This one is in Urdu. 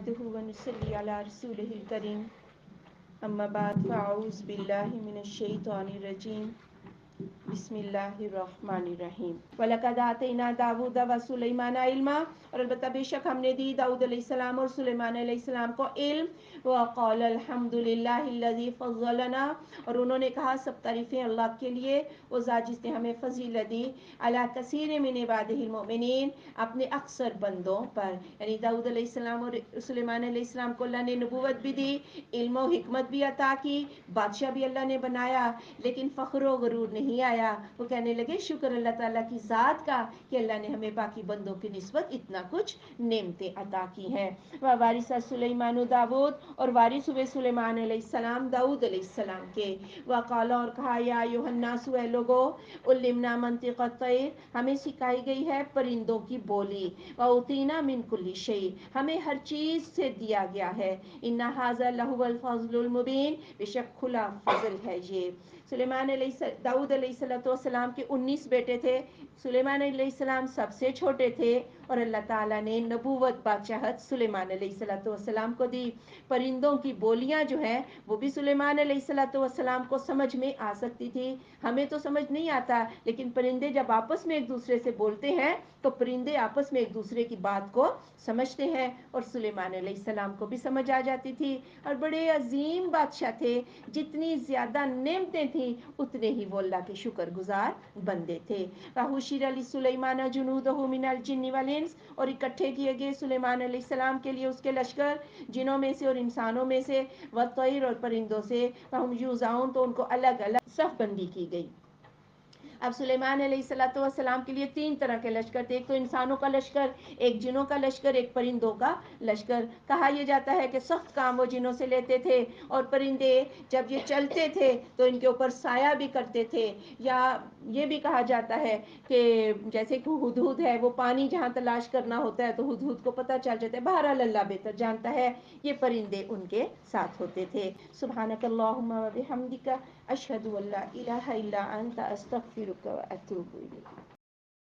نحمده ونصلي على رسوله الكريم اما بعد فاعوذ باللہ من الشیطان الرجیم بسم اللہ الرحمن الرحیم وَلَقَدْ آتَيْنَا دَاوُودَ وَسُلَيْمَانَ عِلْمًا، اور البتہ بے شک ہم نے دی داؤد علیہ السلام اور سلیمان علیہ السلام کو علم. وَقَالَ الْحَمْدُ لِلَّهِ الَّذِي فَضَّلَنَا، اور انہوں نے کہا سب تعریفیں اللہ کے لیے، وہ ذات جس نے ہمیں فضیلت دی، عَلَىٰ كَثِيرٍ مِّنْ عِبَادِهِ الْمُؤْمِنِينَ، اپنے اکثر بندوں پر. یعنی داؤد علیہ السلام اور سلیمان علیہ السلام کو اللہ نے نبوت بھی دی، علم و حکمت بھی عطا کی، بادشاہ بھی اللہ نے بنایا، لیکن فخر و غرور نہیں آیا. وہ کہنے لگے شکر اللہ تعالیٰ کی ذات کا کہ اللہ نے ہمیں باقی بندوں کی نسبت اتنا کچھ نعمتیں عطا کی ہیں. وَوَارِثَ سُلَيْمَانُ داؤد، اور وارث ہوئے سلیمان علیہ السلام داؤد علیہ السلام کے. وَقَالَ، اور کہا، یا ایھا الناس، اے لوگو، عُلِّمْنَا مَنطِقَ الطَّیْرِ، ہمیں سکھائی گئی ہے پرندوں کی بولی. وَأُوتِینَا مِن کُلِّ شَیْءٍ، ہمیں ہر چیز سے دیا گیا ہے. إِنَّ هَٰذَا لَهُوَ الْفَضْلُ الْمُبِینُ، بے شک کھلا فضل ہے یہ. داؤد علیہ السلام کے 19 بیٹے تھے. سلیمان علیہ السلام سب سے چھوٹے تھے، اور اللہ تعالیٰ نے نبوت بادشاہت سلیمان علیہ السلام کو دی. پرندوں کی بولیاں جو ہیں وہ بھی سلیمان علیہ السلام کو سمجھ میں آ سکتی تھی. ہمیں تو سمجھ نہیں آتا، لیکن پرندے جب آپس میں ایک دوسرے سے بولتے ہیں تو پرندے آپس میں ایک دوسرے کی بات کو سمجھتے ہیں، اور سلیمان علیہ السلام کو بھی سمجھ آ جاتی تھی. اور بڑے عظیم بادشاہ تھے، جتنی زیادہ نعمتیں تھیں اتنے ہی وہ اللہ کے شکر گزار بندے تھے. وَحُشِرَ لِسُلَيْمَانَ جُنُودُهُ مِنَ الْجِنِّ وَالْإِنسِ، اور اکٹھے کیے گئے سلیمان علیہ السلام کے لیے اس کے لشکر جنوں میں سے اور انسانوں میں سے، وَالطَّيْرِ، اور پرندوں سے. وَهُمْ يُوزَعُونَ، تو ان کو الگ الگ صف بندی کی گئی. اب سلیمان علیہ السلام کے لیے 3 طرح کے لشکر تھے، ایک تو انسانوں کا لشکر، ایک جنوں کا لشکر، ایک پرندوں کا لشکر. کہا یہ جاتا ہے کہ سخت کام وہ جنوں سے لیتے تھے، اور پرندے جب یہ چلتے تھے تو ان کے اوپر سایہ بھی کرتے تھے. یا یہ بھی کہا جاتا ہے کہ جیسے کہ ہدہد ہے، وہ پانی جہاں تلاش کرنا ہوتا ہے تو ہدہد کو پتہ چل جاتا ہے. بہرحال اللہ بہتر جانتا ہے. یہ پرندے ان کے ساتھ ہوتے تھے. سبحانک اللہم و بحمدک، اشہد ان لا الہ الا انت، استغفرک و اتوب الیک.